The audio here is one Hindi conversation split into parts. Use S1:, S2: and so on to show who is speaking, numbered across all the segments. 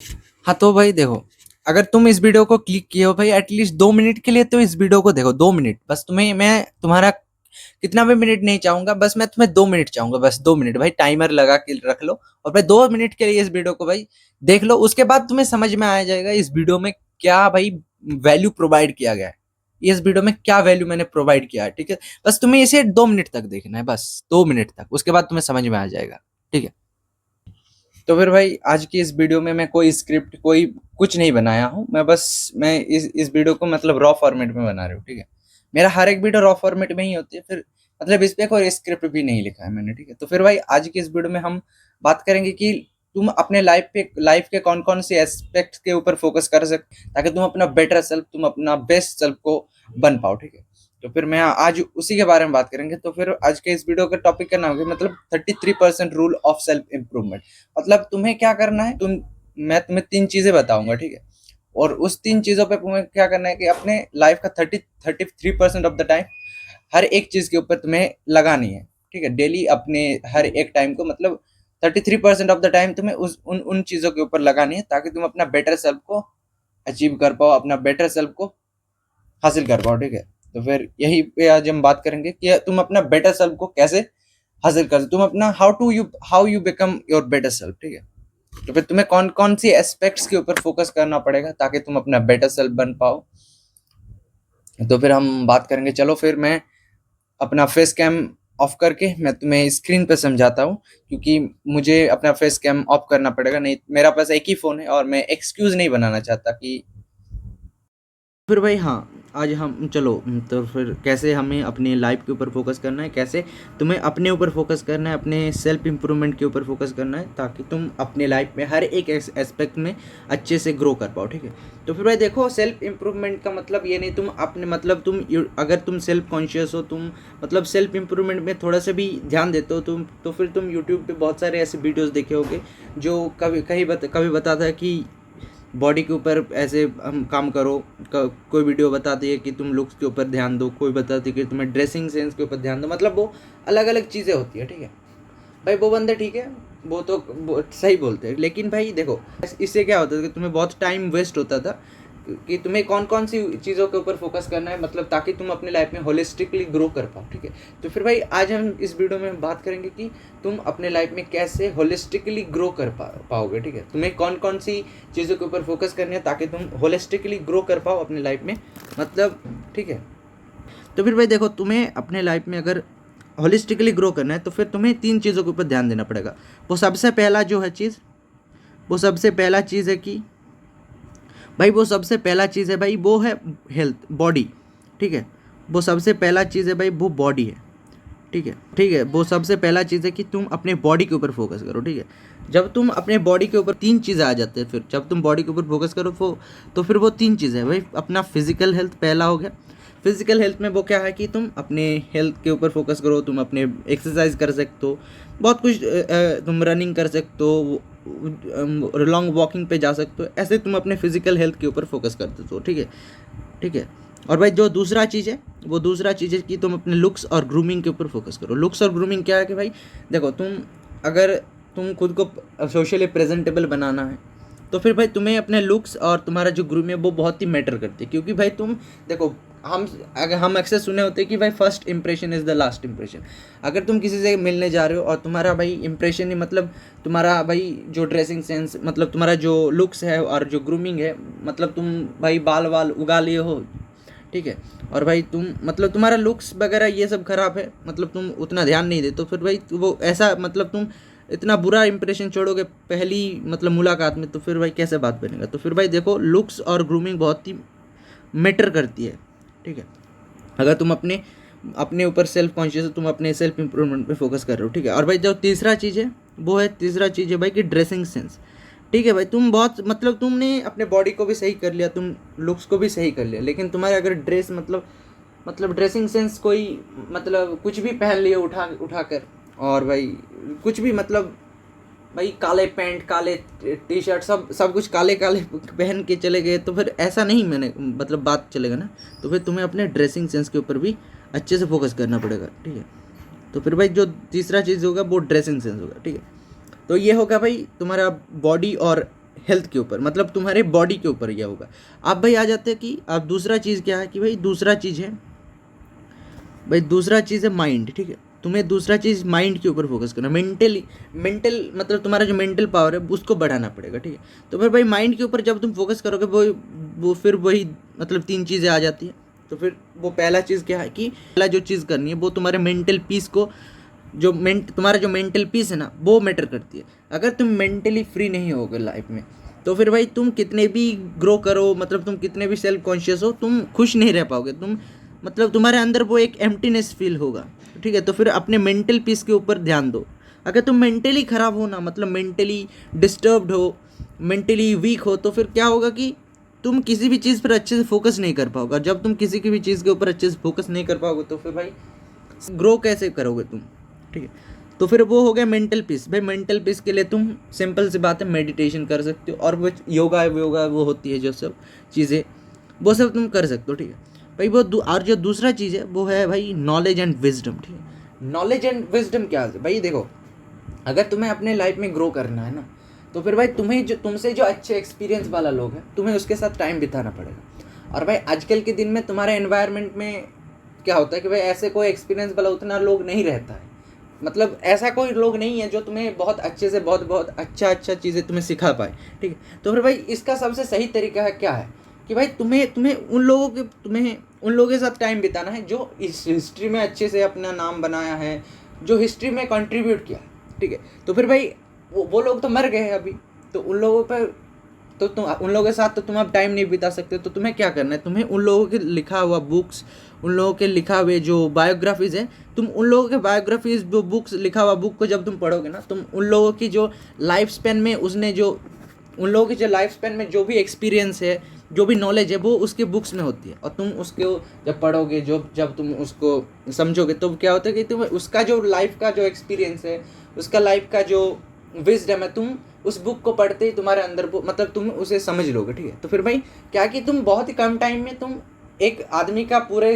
S1: हाँ, तो भाई देखो, अगर तुम इस वीडियो को क्लिक किए हो भाई एटलीस्ट 2 मिनट के लिए तो इस वीडियो को देखो, 2 मिनट बस। तुम्हें मैं तुम्हारा कितना भी मिनट नहीं चाहूँगा, बस मैं तुम्हें 2 मिनट चाहूँगा, बस 2 मिनट भाई टाइमर लगा के रख लो और भाई 2 मिनट के लिए इस वीडियो को भाई देख लो। उसके बाद तुम्हें समझ में आ जाएगा इस वीडियो में क्या भाई वैल्यू प्रोवाइड किया गया है। इस वीडियो में क्या वैल्यू मैंने प्रोवाइड किया है, ठीक है? बस तुम्हें इसे 2 मिनट तक देखना है, बस 2 मिनट तक, उसके बाद तुम्हें समझ में आ जाएगा, ठीक है? तो फिर भाई आज की इस वीडियो में मैं कोई स्क्रिप्ट कोई कुछ नहीं बनाया हूँ, मैं इस वीडियो को मतलब रॉ फॉर्मेट में बना रहा हूँ, ठीक है? मेरा हर एक वीडियो रॉ फॉर्मेट में ही होती है, फिर मतलब इस पे कोई स्क्रिप्ट भी नहीं लिखा है मैंने, ठीक है? तो फिर भाई आज की इस वीडियो में हम बात करेंगे कि तुम अपने लाइफ के कौन कौन से एस्पेक्ट के ऊपर फोकस कर सकते, ताकि तुम अपना बेटर सेल्फ, तुम अपना बेस्ट सेल्फ को बन पाओ, ठीक है? तो फिर मैं आज उसी के बारे में बात करेंगे। तो फिर आज के इस वीडियो का टॉपिक का नाम है मतलब 33% रूल ऑफ सेल्फ इम्प्रूवमेंट। मतलब तुम्हें क्या करना है, मैं तुम्हें 3 चीजें बताऊंगा, ठीक है? और उस 3 चीजों पे तुम्हें क्या करना है कि अपने लाइफ का 33% ऑफ द टाइम हर एक चीज के ऊपर तुम्हें लगानी है, ठीक है? डेली अपने हर एक टाइम को मतलब 33% ऑफ द टाइम तुम्हें उस उन उन चीजों के ऊपर लगानी है, ताकि तुम अपना बेटर सेल्फ को अचीव कर पाओ, अपना बेटर सेल्फ को हासिल कर पाओ, ठीक है? तो फिर यही पे आज हम बात करेंगे कि तुम अपना बेटर सेल्फ को कैसे हासिल कर, तुम अपना how you become your better self, ठीक है? तो फिर तुम्हें कौन कौन सी एस्पेक्ट्स के ऊपर फोकस करना पड़ेगा ताकि तुम अपना बेटर सेल्फ बन पाओ। तो फिर हम बात करेंगे। चलो फिर मैं अपना फेस कैम ऑफ करके मैं तुम्हें स्क्रीन पे समझाता हूँ, क्योंकि मुझे अपना फेस कैम ऑफ करना पड़ेगा, नहीं मेरा पास एक ही फ़ोन है और मैं एक्सक्यूज़ नहीं बनाना चाहता कि फिर भाई हाँ, आज हम चलो तो फिर कैसे हमें अपनी लाइफ के ऊपर फोकस करना है, कैसे तुम्हें अपने ऊपर फोकस करना है, अपने सेल्फ इम्प्रूवमेंट के ऊपर फोकस करना है, ताकि तुम अपने लाइफ में हर एक एस्पेक्ट में अच्छे से ग्रो कर पाओ, ठीक है? तो फिर भाई देखो, सेल्फ इम्प्रूवमेंट का मतलब ये नहीं तुम अपने मतलब अगर तुम सेल्फ कॉन्शियस हो, तुम मतलब सेल्फ इम्प्रूवमेंट में थोड़ा सा भी ध्यान देते हो तुम, तो फिर तुम यूट्यूब पे बहुत सारे ऐसे वीडियोज़ देखे होगे जो कभी बताता है कि बॉडी के ऊपर ऐसे हम काम करो। कोई वीडियो बताती है कि तुम लुक्स के ऊपर ध्यान दो, कोई बताती है कि तुम्हें ड्रेसिंग सेंस के ऊपर ध्यान दो, मतलब वो अलग अलग चीज़ें होती है, ठीक है? भाई वो बंदे ठीक है, वो सही बोलते हैं, लेकिन भाई देखो इससे क्या होता है कि तुम्हें बहुत टाइम वेस्ट होता था कि तुम्हें कौन कौन सी चीज़ों के ऊपर फोकस करना है, मतलब ताकि तुम अपने लाइफ में होलिस्टिकली ग्रो कर पाओ, ठीक है? तो फिर भाई आज हम इस वीडियो में बात करेंगे कि तुम अपने लाइफ में कैसे होलिस्टिकली ग्रो कर पाओगे, ठीक है? तुम्हें कौन कौन सी चीज़ों के ऊपर फोकस करनी है ताकि तुम होलिस्टिकली ग्रो कर पाओ अपने लाइफ में, मतलब, ठीक है? तो फिर भाई देखो, तुम्हें अपने लाइफ में अगर होलिस्टिकली ग्रो करना है तो फिर तुम्हें 3 चीज़ों के ऊपर ध्यान देना पड़ेगा। वो सबसे पहला चीज़ है कि भाई वो सबसे पहला चीज़ है भाई, वो है हेल्थ, बॉडी, ठीक है? वो सबसे पहला चीज़ है भाई, वो बॉडी है, ठीक है? वो सबसे पहला चीज़ है कि तुम अपने बॉडी के ऊपर फोकस करो, ठीक है? जब तुम अपने बॉडी के ऊपर 3 चीज़ें आ जाते हैं, फिर जब तुम बॉडी के ऊपर फोकस करो तो फिर वो 3 चीज़ें हैं भाई। अपना फिजिकल हेल्थ पहला हो गया। फिजिकल हेल्थ में वो क्या है कि तुम अपने हेल्थ के ऊपर फोकस करो, तुम अपने एक्सरसाइज कर सकते हो, बहुत कुछ तुम रनिंग कर सकते हो, लॉन्ग वॉकिंग पे जा सकते हो, ऐसे तुम अपने फिजिकल हेल्थ के ऊपर फोकस करते हो, ठीक है? ठीक है। और भाई जो दूसरा चीज़ है, वो दूसरा चीज़ है कि तुम अपने लुक्स और ग्रूमिंग के ऊपर फोकस करो। लुक्स और ग्रूमिंग क्या है कि भाई देखो, अगर तुम खुद को सोशली प्रेजेंटेबल बनाना है तो फिर भाई तुम्हें अपने लुक्स और तुम्हारा जो ग्रूमिंग है वो बहुत ही मैटर करती है, क्योंकि भाई तुम देखो, हम अक्सर सुने होते हैं कि भाई first impression is the last impression. अगर तुम किसी से मिलने जा रहे हो और तुम्हारा भाई इंप्रेशन ही मतलब तुम्हारा भाई जो ड्रेसिंग सेंस, मतलब तुम्हारा जो लुक्स है और जो ग्रूमिंग है, मतलब तुम भाई बाल वाल उगा लिए हो, ठीक है? और भाई तुम मतलब तुम्हारा लुक्स वगैरह ये सब खराब है, मतलब तुम उतना ध्यान नहीं दे, तो फिर भाई वो ऐसा मतलब तुम इतना बुरा इंप्रेशन छोड़ोगे पहली मतलब मुलाकात में, तो फिर भाई कैसे बात बनेगा? तो फिर भाई देखो, लुक्स और ग्रूमिंग बहुत ही मैटर करती है, ठीक है? अगर तुम अपने अपने ऊपर सेल्फ कॉन्शियस हो, तुम अपने सेल्फ इम्प्रूवमेंट पे फोकस कर रहे हो, ठीक है? और भाई जो तीसरा चीज़ है भाई कि ड्रेसिंग सेंस, ठीक है? भाई तुम बहुत मतलब तुमने अपने बॉडी को भी सही कर लिया, तुम लुक्स को भी सही कर लिया, लेकिन तुम्हारे अगर ड्रेस मतलब ड्रेसिंग सेंस कोई मतलब कुछ भी पहन लिए उठा कर, और भाई कुछ भी मतलब भाई काले पैंट, काले टी शर्ट, सब कुछ काले काले पहन के चले गए, तो फिर ऐसा नहीं मैंने मतलब बात चलेगा ना। तो फिर तुम्हें अपने ड्रेसिंग सेंस के ऊपर भी अच्छे से फोकस करना पड़ेगा, ठीक है? तो फिर भाई जो तीसरा चीज़ होगा वो ड्रेसिंग सेंस होगा, ठीक है? तो ये होगा भाई तुम्हारा बॉडी और हेल्थ के ऊपर, मतलब तुम्हारे बॉडी के ऊपर यह होगा। अब भाई आ जाते हैं कि अब दूसरा चीज़ क्या है कि भाई दूसरा चीज़ है माइंड, ठीक है। तुम्हें दूसरा चीज़ माइंड के ऊपर फोकस करना, मेंटल मतलब तुम्हारा जो मेंटल पावर है उसको बढ़ाना पड़ेगा, ठीक है। तो फिर भाई माइंड के ऊपर जब तुम फोकस करोगे वो फिर वही मतलब 3 चीज़ें आ जाती हैं। तो फिर वो पहला चीज़ क्या है कि पहला जो चीज़ करनी है वो तुम्हारे मेंटल पीस को, तुम्हारा जो मेंटल पीस है ना वो मैटर करती है। अगर तुम मेंटली फ्री नहीं होगे लाइफ में तो फिर भाई तुम कितने भी ग्रो करो, मतलब तुम कितने भी सेल्फ कॉन्शियस हो, तुम खुश नहीं रह पाओगे। तुम मतलब तुम्हारे अंदर वो एक एम्प्टीनेस फील होगा, ठीक है। तो फिर अपने मेंटल पीस के ऊपर ध्यान दो। अगर तुम मेंटली ख़राब हो ना, मतलब मेंटली डिस्टर्ब्ड हो, मेंटली वीक हो, तो फिर क्या होगा कि तुम किसी भी चीज़ पर अच्छे से फोकस नहीं कर पाओगे। जब तुम किसी की भी चीज़ के ऊपर अच्छे से फोकस नहीं कर पाओगे तो फिर भाई ग्रो कैसे करोगे तुम, ठीक है। तो फिर वो हो गया मेंटल पीस। भाई मेंटल पीस के लिए तुम सिंपल सी बात है मेडिटेशन कर सकते हो, और वो योगा वो होती है जो सब चीज़ें वो सब तुम कर सकते हो, ठीक है भाई। और जो दूसरा चीज़ है वो है भाई नॉलेज एंड विजडम, ठीक है। नॉलेज एंड विजडम क्या है भाई, देखो अगर तुम्हें अपने लाइफ में ग्रो करना है ना तो फिर भाई तुमसे जो अच्छे एक्सपीरियंस वाला लोग हैं तुम्हें उसके साथ टाइम बिताना पड़ेगा। और भाई आजकल के दिन में तुम्हारे एनवायरनमेंट में क्या होता है कि भाई ऐसे कोई एक्सपीरियंस वाला उतना लोग नहीं रहता है, मतलब ऐसा कोई लोग नहीं है जो तुम्हें बहुत अच्छे से बहुत अच्छा चीज़ें तुम्हें सिखा पाए, ठीक है। तो फिर भाई इसका सबसे सही तरीका है क्या है कि भाई तुम्हें उन लोगों के साथ टाइम बिताना है जो इस हिस्ट्री में अच्छे से अपना नाम बनाया है, जो हिस्ट्री में कंट्रीब्यूट किया, ठीक है। तो फिर भाई वो लोग तो मर गए हैं अभी, तो उन लोगों पर तो तुम उन लोगों के साथ तो तुम अब टाइम नहीं बिता सकते। तो तुम्हें क्या करना है, तुम्हें उन लोगों के लिखा हुआ बुक्स, उन लोगों के लिखा हुए जो बायोग्राफीज़ है, तुम उन लोगों के बायोग्राफीज़ जो बुक्स लिखा हुआ बुक को जब तुम पढ़ोगे ना, तुम उन लोगों की जो लाइफ स्पेन में उन लोगों की जो लाइफ स्पेन में जो भी एक्सपीरियंस है, जो भी नॉलेज है वो उसके बुक्स में होती है। और तुम उसको जब पढ़ोगे, जब तुम उसको समझोगे तो क्या होता है कि तुम्हें उसका जो लाइफ का जो एक्सपीरियंस है, उसका लाइफ का जो विजडम है, तुम उस बुक को पढ़ते ही तुम्हारे अंदर मतलब तुम उसे समझ लोगे, ठीक है। तो फिर भाई क्या कि तुम बहुत ही कम टाइम में तुम एक आदमी का पूरे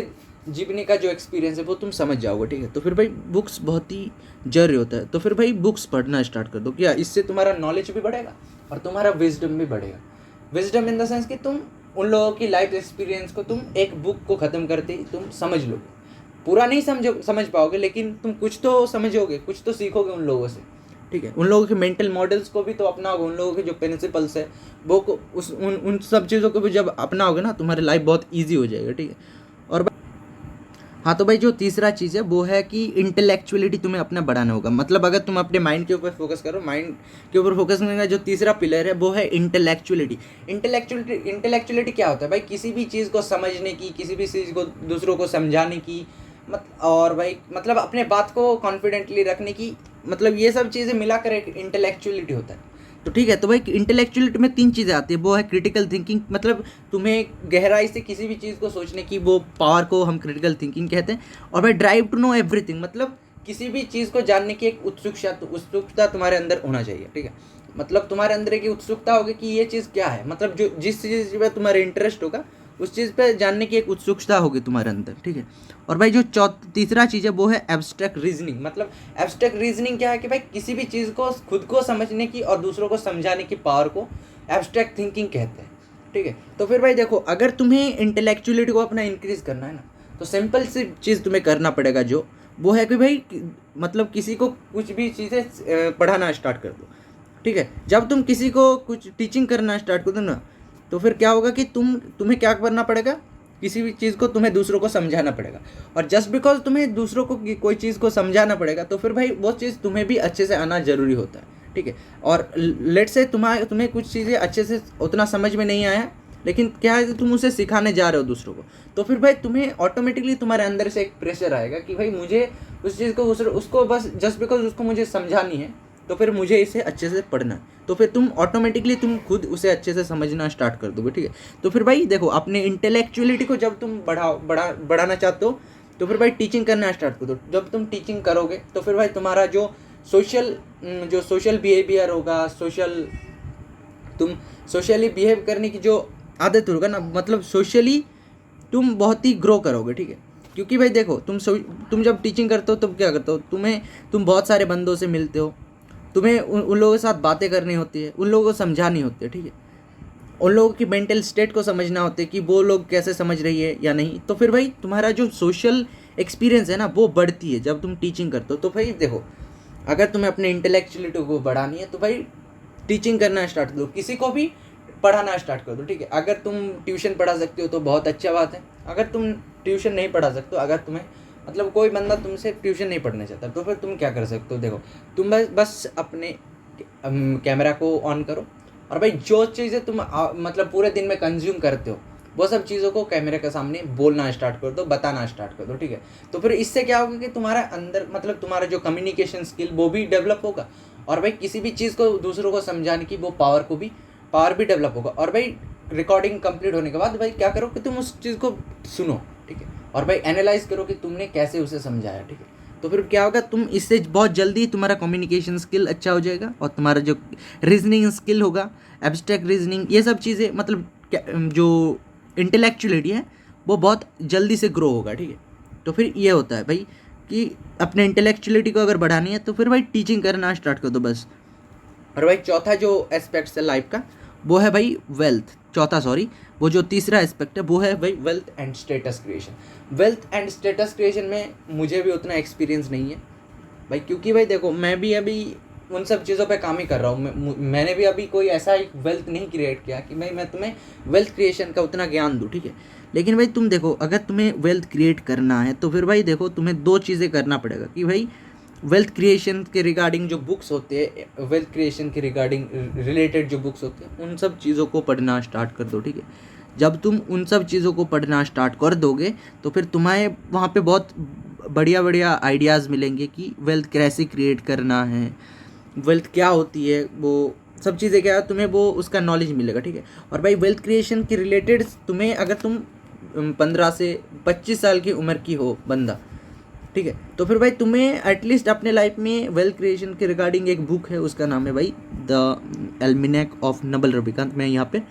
S1: जीवनी का जो एक्सपीरियंस है वो तुम समझ जाओगे, ठीक है। तो फिर भाई बुक्स बहुत ही जरूरी होता है। तो फिर भाई बुक्स पढ़ना स्टार्ट कर दो, क्या इससे तुम्हारा नॉलेज भी बढ़ेगा और तुम्हारा विजडम भी बढ़ेगा। विजडम इन द सेंस कि तुम उन लोगों की लाइफ एक्सपीरियंस को तुम एक बुक को ख़त्म करते ही तुम समझ लोगे। पूरा नहीं समझ पाओगे लेकिन तुम कुछ तो समझोगे, कुछ तो सीखोगे उन लोगों से, ठीक है। उन लोगों के मेंटल मॉडल्स को भी तो अपनाओगे, उन लोगों के जो प्रिंसिपल्स है वो को उन सब चीज़ों को भी जब अपनाओगे ना तुम्हारी लाइफ बहुत ईजी हो जाएगा, ठीक है। और हाँ, तो भाई जो तीसरा चीज़ है वो है कि इंटेलेक्चुअलिटी तुम्हें अपना बढ़ाना होगा। मतलब अगर तुम अपने माइंड के ऊपर फोकस करो, माइंड के ऊपर फोकस करने का जो तीसरा पिलर है वो है इंटेलेक्चुअलिटी क्या होता है भाई, किसी भी चीज़ को समझने की, किसी भी चीज़ को दूसरों को समझाने की, और भाई मतलब अपने बात को कॉन्फिडेंटली रखने की, मतलब ये सब चीज़ें मिलाकर एक इंटेलेक्चुअलिटी होता है। तो ठीक है, तो भाई इंटेलेक्चुअलिटी में 3 चीज़ें आती है, वो है क्रिटिकल थिंकिंग, मतलब तुम्हें गहराई से किसी भी चीज़ को सोचने की वो पावर को हम क्रिटिकल थिंकिंग कहते हैं। और भाई ड्राइव टू नो एवरीथिंग, मतलब किसी भी चीज़ को जानने की एक उत्सुकता तुम्हारे अंदर होना चाहिए, ठीक है। मतलब तुम्हारे अंदर एक उत्सुकता होगी कि ये चीज़ क्या है, मतलब जो जिस चीज़ में तुम्हारा इंटरेस्ट होगा उस चीज़ पे जानने की एक उत्सुकता होगी तुम्हारे अंदर, ठीक है। और भाई जो तीसरा चीज़ है वो है एब्स्ट्रैक्ट रीजनिंग। मतलब एब्स्ट्रैक्ट रीजनिंग क्या है कि भाई किसी भी चीज़ को खुद को समझने की और दूसरों को समझाने की पावर को एब्स्ट्रैक्ट थिंकिंग कहते हैं, ठीक है। तो फिर भाई देखो, अगर तुम्हें इंटेलेक्चुअलिटी को अपना इंक्रीज करना है ना तो सिंपल सी चीज़ तुम्हें करना पड़ेगा, जो वो है कि भाई मतलब किसी को कुछ भी चीज़ें पढ़ाना स्टार्ट कर दो, ठीक है। जब तुम किसी को कुछ टीचिंग करना स्टार्ट कर दो ना तो फिर क्या होगा कि तुम्हें क्या करना पड़ेगा, किसी भी चीज़ को तुम्हें दूसरों को समझाना पड़ेगा। और जस्ट बिकॉज तुम्हें दूसरों को कोई चीज़ को समझाना पड़ेगा तो फिर भाई वो चीज़ तुम्हें भी अच्छे से आना ज़रूरी होता है, ठीक है। और लेट से तुम्हें कुछ चीज़ें अच्छे से उतना समझ में नहीं आया, लेकिन क्या है कि तुम उसे सिखाने जा रहे हो दूसरों को, तो फिर भाई तुम्हें ऑटोमेटिकली तुम्हारे अंदर से एक प्रेशर आएगा कि भाई मुझे उस चीज़ को उसको बस जस्ट बिकॉज उसको मुझे समझानी है तो फिर मुझे इसे अच्छे से पढ़ना है। तो फिर तुम ऑटोमेटिकली तुम खुद उसे अच्छे से समझना स्टार्ट कर दोगे, ठीक है। तो फिर भाई देखो, अपने इंटेलेक्चुअलिटी को जब तुम बढ़ाना चाहते हो तो फिर भाई टीचिंग करना स्टार्ट कर दो। जब तुम टीचिंग करोगे तो फिर भाई तुम्हारा जो सोशल बिहेवियर होगा, तुम सोशली बिहेव करने की जो आदत होगा ना, मतलब सोशली तुम बहुत ही ग्रो करोगे, ठीक है। क्योंकि भाई देखो तुम जब टीचिंग करते हो तब क्या करते हो, तुम बहुत सारे बंदों से मिलते हो, तुम्हें उन लोगों के साथ बातें करनी होती है, उन लोगों को समझानी होती है, ठीक है, उन लोगों की मेंटल स्टेट को समझना होता है कि वो लोग कैसे समझ रही है या नहीं। तो फिर भाई तुम्हारा जो सोशल एक्सपीरियंस है ना वो बढ़ती है जब तुम टीचिंग करते हो। तो भाई देखो, अगर तुम्हें अपने इंटेलेक्चुअलिटी को बढ़ानी है तो भाई टीचिंग करना स्टार्ट कर दो, किसी को भी पढ़ाना स्टार्ट कर दो, ठीक है। अगर तुम ट्यूशन पढ़ा सकते हो तो बहुत अच्छा बात है। अगर तुम ट्यूशन नहीं पढ़ा सकते हो, अगर तुम्हें मतलब कोई बंदा तुमसे ट्यूशन नहीं पढ़ना चाहता, तो फिर तुम क्या कर सकते हो, देखो तुम बस अपने कैमरा को ऑन करो और भाई जो चीज़ें तुम मतलब पूरे दिन में कंज्यूम करते हो वो सब चीज़ों को कैमरे के सामने बोलना स्टार्ट कर दो, बताना स्टार्ट कर दो, ठीक है। तो फिर इससे क्या होगा कि तुम्हारा अंदर मतलब तुम्हारा जो कम्युनिकेशन स्किल वो भी डेवलप होगा, और भाई किसी भी चीज़ को दूसरों को समझाने की वो पावर भी डेवलप होगा। और भाई रिकॉर्डिंग कंप्लीट होने के बाद भाई क्या करो कि तुम उस चीज़ को सुनो, ठीक है, और भाई एनालाइज करो कि तुमने कैसे उसे समझाया, ठीक है। तो फिर क्या होगा, तुम इससे बहुत जल्दी तुम्हारा कम्युनिकेशन स्किल अच्छा हो जाएगा, और तुम्हारा जो रीजनिंग स्किल होगा, एब्स्ट्रैक्ट रीजनिंग, ये सब चीज़ें मतलब जो इंटेलेक्चुअलिटी है वो बहुत जल्दी से ग्रो होगा, ठीक है। तो फिर ये होता है भाई कि अपने इंटेलेक्चुअलिटी को अगर बढ़ानी है तो फिर भाई टीचिंग करना स्टार्ट कर दो बस। और भाई चौथा जो एस्पेक्ट है लाइफ का वो है भाई वेल्थ, चौथा सॉरी, वो जो तीसरा एस्पेक्ट है वो है भाई wealth and status creation. Wealth and status creation में मुझे भी उतना एक्सपीरियंस नहीं है भाई, क्योंकि भाई देखो मैं भी अभी उन सब चीज़ों पे काम ही कर रहा हूँ। मैंने भी अभी कोई ऐसा एक वेल्थ नहीं क्रिएट किया कि भाई मैं तुम्हें वेल्थ क्रिएशन का उतना ज्ञान दूँ, ठीक है। लेकिन भाई तुम देखो, अगर तुम्हें वेल्थ क्रिएट करना है तो फिर भाई देखो तुम्हें दो चीज़ें करना पड़ेगा कि भाई वेल्थ क्रिएशन के रिगार्डिंग जो बुक्स होते हैं, वेल्थ क्रिएशन के रिगार्डिंग रिलेटेड जो बुक्स होते हैं उन सब चीज़ों को पढ़ना स्टार्ट कर दो, ठीक है। जब तुम उन सब चीज़ों को पढ़ना स्टार्ट कर दोगे तो फिर तुम्हें वहाँ पे बहुत बढ़िया बढ़िया आइडियाज़ मिलेंगे कि वेल्थ कैसे क्रिएट करना है, वेल्थ क्या होती है, वो सब चीज़ें क्या है, तुम्हें वो उसका नॉलेज मिलेगा, ठीक है। और भाई वेल्थ क्रिएशन के रिलेटेड तुम्हें, अगर तुम 15 से 25 साल की उम्र की हो बंदा, ठीक है, तो फिर भाई तुम्हें एटलीस्ट अपने लाइफ में वेल्थ क्रिएशन के रिगार्डिंग एक बुक है, उसका नाम है भाई द एल्मिनेक ऑफ नबल रविकांत।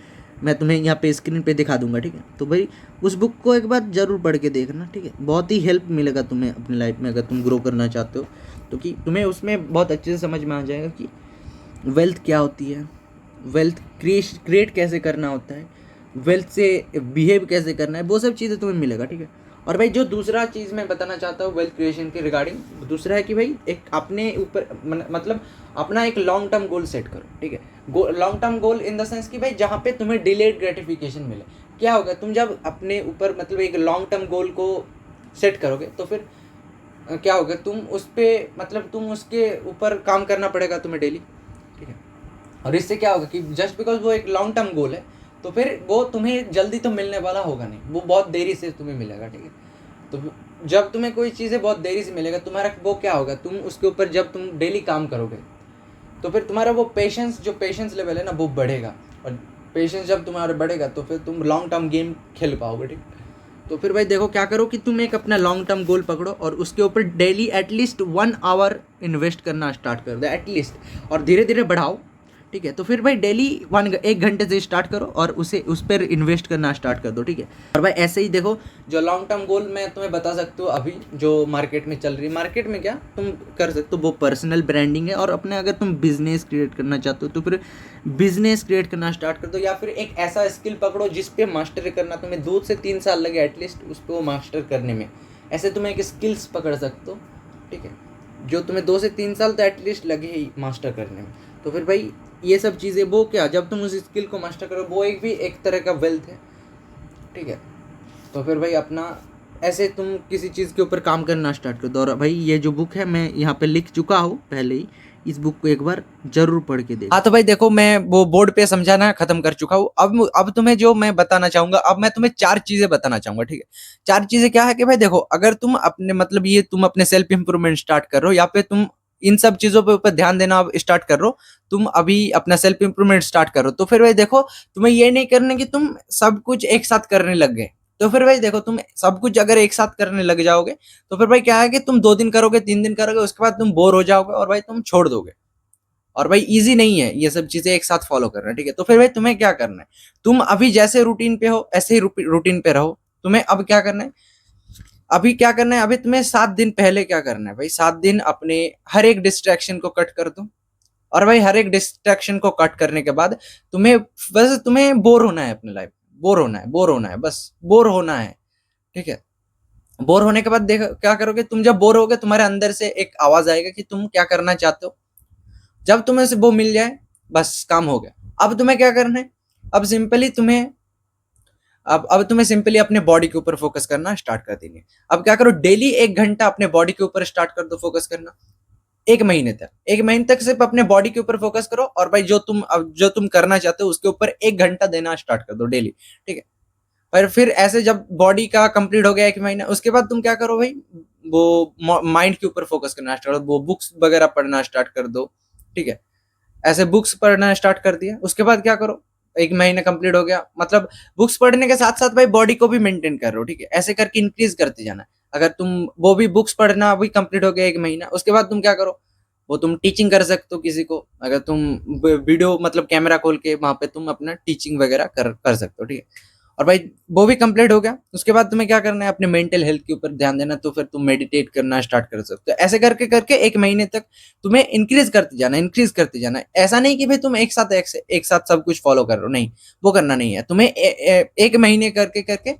S1: मैं तुम्हें यहाँ पे स्क्रीन पे दिखा दूंगा, ठीक है। तो भाई उस बुक को एक बार ज़रूर पढ़ के देखना, ठीक है, बहुत ही हेल्प मिलेगा तुम्हें अपनी लाइफ में अगर तुम ग्रो करना चाहते हो, तो कि तुम्हें उसमें बहुत अच्छे से समझ में आ जाएगा कि वेल्थ क्या होती है, वेल्थ क्रिएट कैसे करना होता है, वेल्थ से बिहेव कैसे करना है, वो सब चीज़ें तुम्हें मिलेगा, ठीक है। और भाई जो दूसरा चीज़ मैं बताना चाहता हूँ वेल्थ क्रिएशन के रिगार्डिंग, दूसरा है कि भाई एक अपने ऊपर मतलब अपना एक लॉन्ग टर्म गोल सेट करो, ठीक है। Long term goal in the sense कि भाई जहाँ पे तुम्हें डिलेड ग्रेटिफिकेशन मिले। क्या होगा, तुम जब अपने ऊपर मतलब एक लॉन्ग टर्म गोल को सेट करोगे तो फिर क्या होगा, तुम उस पर मतलब तुम उसके ऊपर काम करना पड़ेगा तुम्हें डेली, ठीक है। और इससे क्या होगा कि जस्ट बिकॉज वो एक लॉन्ग टर्म गोल है तो फिर वो तुम्हें जल्दी तो मिलने वाला होगा नहीं, वो बहुत देरी से तुम्हें मिलेगा, ठीक है। तो जब तुम्हें कोई चीज़ें बहुत देरी से मिलेगा, तुम्हारा वो क्या होगा, तुम उसके ऊपर जब तुम डेली काम करोगे तो फिर तुम्हारा वो पेशेंस लेवल है ना वो बढ़ेगा, और पेशेंस जब तुम्हारा बढ़ेगा तो फिर तुम लॉन्ग टर्म गेम खेल पाओगे, ठीक। तो फिर भाई देखो क्या करो कि तुम एक अपना लॉन्ग टर्म गोल पकड़ो और उसके ऊपर डेली एटलीस्ट 1 आवर इन्वेस्ट करना स्टार्ट कर दो एटलीस्ट, और धीरे धीरे बढ़ाओ, ठीक है। तो फिर भाई डेली 1 घंटे से स्टार्ट करो और उस पर इन्वेस्ट करना स्टार्ट कर दो, ठीक है। और भाई ऐसे ही देखो, जो लॉन्ग टर्म गोल मैं तुम्हें बता सकता हूँ अभी जो मार्केट में चल रही है, मार्केट में क्या तुम कर सकते हो वो पर्सनल ब्रांडिंग है, और अपने अगर तुम बिजनेस क्रिएट करना चाहते हो तो फिर बिजनेस क्रिएट करना स्टार्ट कर दो, या फिर एक ऐसा स्किल पकड़ो जिस पे मास्टरी करना तुम्हें 2 से 3 साल लगे एटलीस्ट उस पर वो मास्टर करने में। ऐसे तुम एक स्किल्स पकड़ सकते हो, ठीक है, जो तुम्हें 2 से 3 साल तो एटलीस्ट लगे ही मास्टर करने में। तो फिर भाई ये सब चीज़ें वो क्या, जब तुम उस स्किल को मास्टर करो वो एक तरह का वेल्थ है, ठीक है। तो फिर भाई अपना ऐसे तुम किसी चीज़ के ऊपर काम करना स्टार्ट कर दो। और भाई ये जो बुक है मैं यहाँ पे लिख चुका हूँ पहले ही, इस बुक को एक बार जरूर पढ़ के देखो। हाँ तो भाई देखो मैं वो बोर्ड पे समझाना खत्म कर चुका हूँ। अब तुम्हें जो मैं बताना चाहूंगा, अब मैं तुम्हें 4 चीजें बताना चाहूंगा, ठीक है। 4 चीजें क्या है कि भाई देखो, अगर तुम अपने मतलब ये तुम अपने सेल्फ इंप्रूवमेंट स्टार्ट कर रहे हो, या फिर तुम इन सब चीजों पे ऊपर ध्यान देना स्टार्ट कर रहे हो, तुम अभी अपना सेल्फ इंप्रूवमेंट स्टार्ट करो, तो फिर भाई देखो तुम्हें ये नहीं करना कि तुम सब कुछ एक साथ करने लग गए। तो फिर भाई देखो तुम सब कुछ अगर एक साथ करने लग जाओगे तो फिर भाई क्या है कि तुम 2 दिन करोगे, 3 दिन करोगे, उसके बाद तुम बोर हो जाओगे और भाई तुम छोड़ दोगे। और भाई इजी नहीं है ये सब चीजें एक साथ फॉलो करना, ठीक है। तो फिर भाई तुम्हें क्या करना है, तुम अभी जैसे रूटीन पे हो ऐसे ही रूटीन पे रहो। तुम्हें अब क्या करना है, अभी क्या करना है, अभी तुम्हें 7 दिन पहले क्या करना है भाई, 7 दिन अपने हर एक डिस्ट्रैक्शन को कट कर दो, और भाई हर एक डिस्ट्रैक्शन को कट करने के बाद तुम्हें बस तुम्हें बोर होना है अपने लाइफ, बोर होना है, बोर होना है, बस बोर होना है, ठीक है। बोर होने के बाद देखो क्या करोगे तुम, जब बोर होगे तुम्हारे अंदर से एक आवाज आएगा कि तुम क्या करना चाहते हो। जब तुम्हें से वो मिल जाए बस काम हो गया। अब तुम्हें क्या करना है, अब सिंपली तुम्हें अब तुम्हें सिंपली अपने बॉडी के ऊपर फोकस करना स्टार्ट कर देनी है। अब क्या करो, डेली 1 घंटा अपने बॉडी के ऊपर स्टार्ट कर दो फोकस करना। 1 महीने तक, 1 महीने तक सिर्फ अपने बॉडी के ऊपर फोकस करो, और भाई जो तुम करना चाहते हो उसके ऊपर 1 घंटा देना स्टार्ट कर दो डेली, ठीक है। पर फिर ऐसे जब बॉडी का कंप्लीट हो गया 1 महीना, उसके बाद तुम क्या करो भाई, वो माइंड के ऊपर फोकस करना स्टार्ट करो, वो बुक्स वगैरह पढ़ना स्टार्ट कर दो, ठीक है। ऐसे बुक्स पढ़ना स्टार्ट कर दिया, उसके बाद क्या करो, 1 महीना कंप्लीट हो गया, मतलब बुक्स पढ़ने के साथ साथ भाई बॉडी को भी मेंटेन कर रहे हो, ठीक है। ऐसे करके इंक्रीज करते जाना। अगर तुम वो भी बुक्स पढ़ना भी कंप्लीट हो गया 1 महीना, उसके बाद तुम क्या करो, वो तुम टीचिंग कर सकते हो किसी को, अगर तुम वीडियो मतलब कैमरा खोल के वहां पे तुम अपना टीचिंग वगैरह कर सकते हो, ठीक है। और भाई वो भी कंप्लीट हो गया, उसके बाद तुम्हें क्या करना है, अपने मेंटल हेल्थ के ऊपर ध्यान देना, तो फिर तुम मेडिटेट करना स्टार्ट कर सकते हो। ऐसे करके करके 1 महीने तक तुम्हें इंक्रीज करते जाना, इंक्रीज करते जाना। ऐसा नहीं कि भाई तुम एक साथ सब कुछ फॉलो कर रहे हो, नहीं, वो करना नहीं है तुम्हें। 1 महीने करके करके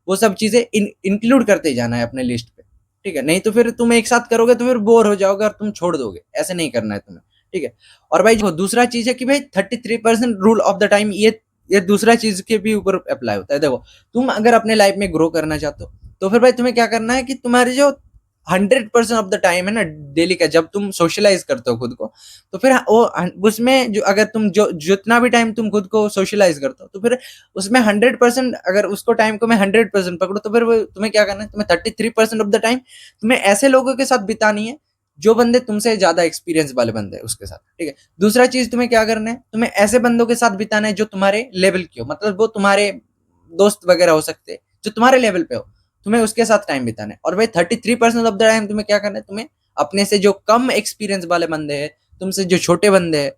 S1: वो सब चीजें इंक्लूड करते जाना है अपने लिस्ट पे, ठीक है। नहीं तो फिर तुम एक साथ करोगे तो फिर बोर हो जाओगे और तुम छोड़ दोगे, ऐसे नहीं करना है तुम्हें, ठीक है। और भाई जो दूसरा चीज है कि भाई 33% रूल ऑफ द टाइम, ये दूसरा चीज के भी ऊपर अप्लाई होता है। देखो तुम अगर अपने लाइफ में ग्रो करना चाहते हो, तो फिर भाई तुम्हें क्या करना है कि तुम्हारे जो 100% ऑफ द टाइम है ना डेली का, जब तुम सोशलाइज करते हो खुद को, तो फिर वो उसमें जो अगर तुम जो जितना भी टाइम तुम खुद को सोशलाइज करते हो, तो फिर उसमें 100%, अगर उसको टाइम को मैं 100% पकड़ो, तो फिर तुम्हें क्या करना है, तुम्हें 33% ऑफ द टाइम तुम्हें ऐसे लोगों के साथ बितानी है जो बंदे तुमसे ज्यादा एक्सपीरियंस वाले बंदे हैं उसके साथ, ठीक है। दूसरा चीज तुम्हें क्या करना है, तुम्हें ऐसे बंदों के साथ बिताना है जो तुम्हारे लेवल के हो, मतलब वो तुम्हारे दोस्त वगैरह हो सकते हैं जो तुम्हारे लेवल पे हो, तुम्हें उसके साथ टाइम बिताना है। और भाई 33% ऑफ द टाइम तुम्हें क्या करना है, तुम्हें अपने से जो कम एक्सपीरियंस वाले बंदे हैं, तुमसे जो छोटे बंदे हैं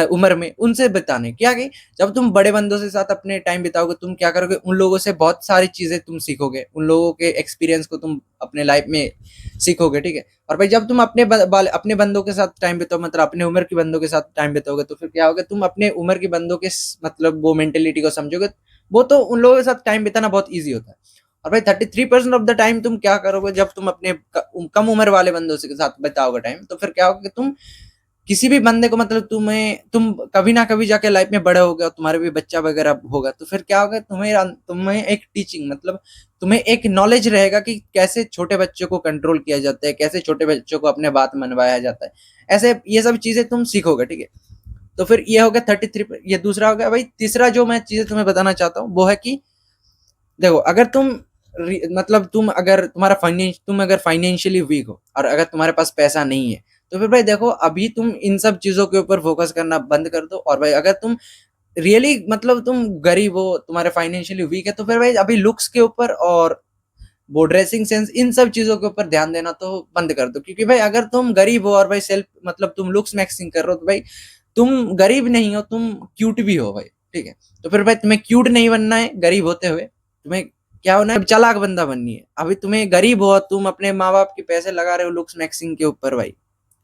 S1: उम्र में, उनसे बिताने क्या कि जब तुम बड़े बंदों के साथ अपने टाइम बिताओगे, तुम क्या करोगे, उन लोगों से बहुत सारी चीजें तुम सीखोगे, उन लोगों के एक्सपीरियंस को तुम अपने लाइफ में सीखोगे, ठीक है। और भाई जब तुम अपने बंदों के साथ टाइम बिताओ, मतलब अपने उम्र के बंदों के साथ टाइम बिताओगे, तो फिर क्या होगा, तुम अपने उम्र के बंदों के मतलब वो मेंटेलिटी को समझोगे, वो तो उन लोगों के साथ टाइम बिताना बहुत ईजी होता है। और भाई 33% ऑफ द टाइम तुम क्या करोगे, जब तुम अपने कम उम्र वाले बंदों के साथ बिताओगे टाइम, तो फिर क्या होगा कि तुम किसी भी बंदे को, मतलब तुम कभी ना कभी जाके लाइफ में बड़े होगे और तुम्हारे भी बच्चा वगैरह होगा, तो फिर क्या होगा, तुम्हें एक टीचिंग, मतलब तुम्हें एक नॉलेज रहेगा कि कैसे छोटे बच्चों को कंट्रोल किया जाता है, कैसे छोटे बच्चों को अपने बात मनवाया जाता है, ऐसे ये सब चीजें तुम सीखोगे, ठीक है। तो फिर ये हो गया 33, ये दूसरा हो गया। भाई तीसरा जो मैं चीजें तुम्हें बताना चाहता हूँ वो है कि देखो, अगर मतलब तुम अगर फाइनेंशियली वीक हो और अगर तुम्हारे पास पैसा नहीं है, तो फिर भाई देखो अभी तुम इन सब चीजों के ऊपर फोकस करना बंद कर दो। और भाई अगर तुम रियली मतलब तुम गरीब हो, तुम्हारे फाइनेंशियली वीक है, तो फिर भाई अभी लुक्स के ऊपर और वो ड्रेसिंग सेंस, इन सब चीजों के ऊपर ध्यान देना तो बंद कर दो। क्योंकि भाई अगर तुम गरीब हो और भाई सेल्फ मतलब तुम लुक्स मैक्सिंग कर रहे हो, तो भाई तुम गरीब नहीं हो, तुम क्यूट भी हो भाई, ठीक है। तो फिर भाई तुम्हें क्यूट नहीं बनना है गरीब होते हुए, तुम्हें क्या होना है, चालाक बंदा बननी है। अभी तुम्हें गरीब हो, तुम अपने माँ बाप के पैसे लगा रहे हो लुक्स मैक्सिंग के ऊपर, भाई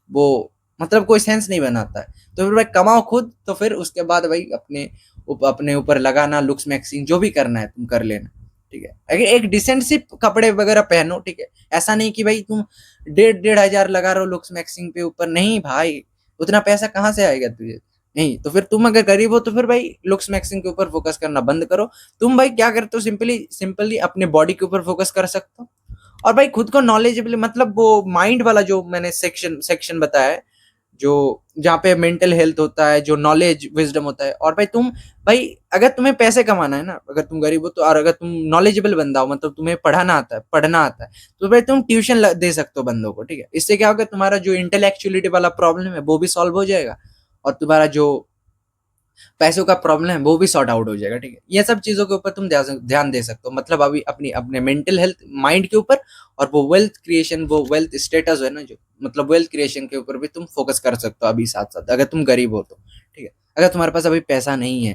S1: वो मतलब कोई सेंस नहीं बनाता है। तो फिर भाई कमाओ खुद, तो फिर उसके बाद भाई अपने ऊपर लगाना लुक्स मैक्सिंग, जो भी करना है तुम कर लेना, ठीक है। अगर एक डिसेंट सी कपड़े वगैरह पहनो, ठीक है। ऐसा नहीं कि भाई तुम 1,500 लगा रहे हो लुक्स मैक्सिंग पे ऊपर, नहीं भाई, उतना पैसा कहाँ से आएगा तुझे, नहीं। तो फिर तुम अगर गरीब हो, तो फिर भाई लुक्स मैक्सिंग के ऊपर फोकस करना बंद करो। तुम भाई क्या करते हो, सिंपली सिंपली अपने बॉडी के ऊपर फोकस कर सकते हो। और भाई खुद को नॉलेजेबल, मतलब वो माइंड वाला जो मैंने सेक्शन सेक्शन बताया है, जो जहाँ पे मेंटल हेल्थ होता है, जो नॉलेज विजडम होता है। और भाई अगर तुम्हें पैसे कमाना है ना, अगर तुम गरीब हो तो, और अगर तुम नॉलेजेबल बंदा हो, मतलब तुम्हें पढ़ना आता है, तो भाई तुम ट्यूशन दे सकते हो बंदों को, ठीक है। इससे क्या होगा, तुम्हारा जो इंटेलेक्चुअलिटी वाला प्रॉब्लम है वो भी सॉल्व हो जाएगा, और तुम्हारा जो पैसों का प्रॉब्लम है वो भी सॉर्ट आउट हो जाएगा, ठीक है। ये सब चीजों के ऊपर तुम ध्यान दे सकते हो, मतलब अभी अपनी अपने मेंटल हेल्थ माइंड के ऊपर, और वो वेल्थ क्रिएशन, वो वेल्थ स्टेटस है ना, जो मतलब वेल्थ क्रिएशन के ऊपर भी तुम फोकस कर सकते हो अभी साथ साथ, अगर तुम गरीब हो तो, ठीक है। अगर तुम्हारे पास अभी पैसा नहीं है,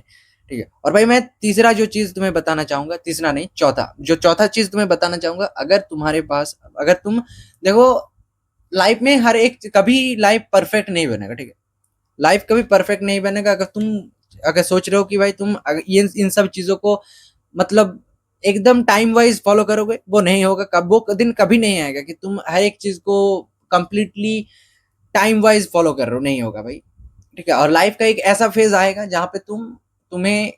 S1: ठीक है। और भाई मैं तीसरा जो चीज तुम्हें बताना चाहूंगा, तीसरा नहीं, चौथा चीज तुम्हें बताना चाहूंगा, अगर तुम्हारे पास, अगर तुम देखो, लाइफ में हर एक कभी लाइफ परफेक्ट नहीं बनेगा, ठीक है। लाइफ कभी परफेक्ट नहीं बनेगा। अगर सोच रहे हो कि भाई तुम ये इन सब चीजों को मतलब एकदम टाइम वाइज फॉलो करोगे, वो नहीं होगा। वो दिन कभी नहीं आएगा कि तुम हर एक चीज को कंप्लीटली टाइम वाइज फॉलो कर रहे हो, नहीं होगा भाई। ठीक है, और लाइफ का एक ऐसा फेज आएगा जहां पे तुम्हें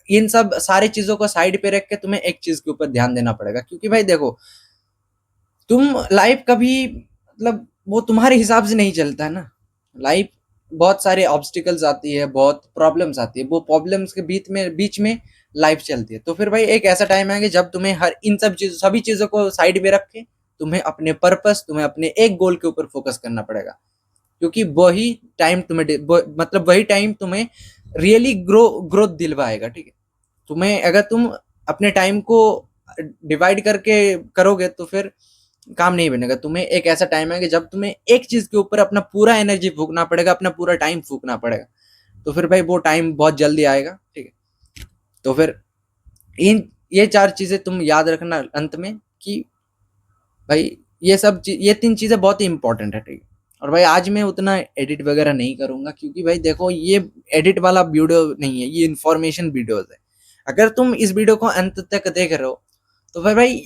S1: इन सब सारी चीजों को साइड पे रख के तुम्हें एक चीज के ऊपर ध्यान देना पड़ेगा। क्योंकि भाई देखो, तुम लाइफ कभी मतलब वो तुम्हारे हिसाब से नहीं चलता है ना। लाइफ बहुत सारे ऑब्स्टिकल्स आती है, बहुत प्रॉब्लम्स आती है, वो प्रॉब्लम्स के बीच में लाइफ चलती है। तो फिर भाई एक ऐसा टाइम आएगा जब तुम्हें हर इन सभी चीजों को साइड में रख के तुम्हें अपने पर्पस, तुम्हें अपने एक गोल के ऊपर फोकस करना पड़ेगा। क्योंकि वही टाइम तुम्हें रियली ग्रोथ दिलवाएगा। ठीक है, तुम्हें अगर तुम अपने टाइम को डिवाइड करके करोगे तो फिर काम नहीं बनेगा। तुम्हें एक ऐसा टाइम आएगा जब तुम्हें एक चीज के ऊपर अपना पूरा एनर्जी फूकना पड़ेगा, अपना पूरा टाइम फूकना पड़ेगा। तो फिर भाई वो टाइम बहुत जल्दी आएगा। ठीक है, तो फिर इन ये 4 चीजें तुम याद रखना अंत में कि भाई ये 3 चीजें बहुत ही इंपॉर्टेंट है। ठीक है, और भाई आज मैं उतना एडिट वगैरह नहीं करूंगा, क्योंकि भाई देखो ये एडिट वाला वीडियो नहीं है, ये इन्फॉर्मेशन वीडियोस है। अगर तुम इस वीडियो को अंत तक देख रहे हो तो फिर भाई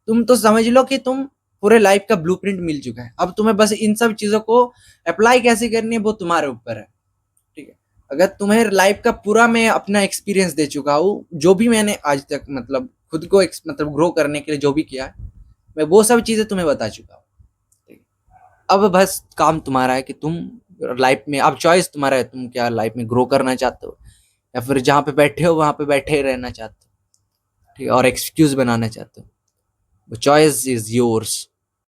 S1: तुम तो समझ लो कि तुम पूरे लाइफ का ब्लूप्रिंट मिल चुका है। अब तुम्हें बस इन सब चीजों को अप्लाई कैसे करनी है वो तुम्हारे ऊपर है। ठीक है, अगर तुम्हें लाइफ का पूरा मैं अपना एक्सपीरियंस दे चुका हूँ, जो भी मैंने आज तक मतलब खुद को मतलब ग्रो करने के लिए जो भी किया है, मैं वो सब चीजें तुम्हें बता चुका हूँ। ठीक है, अब बस काम तुम्हारा है कि तुम लाइफ में, अब चॉइस तुम्हारा है, तुम क्या लाइफ में ग्रो करना चाहते हो या फिर जहां पे बैठे हो वहां पे बैठे ही रहना चाहते हो। ठीक है, और एक्सक्यूज बनाना चाहते हो। Choice is yours.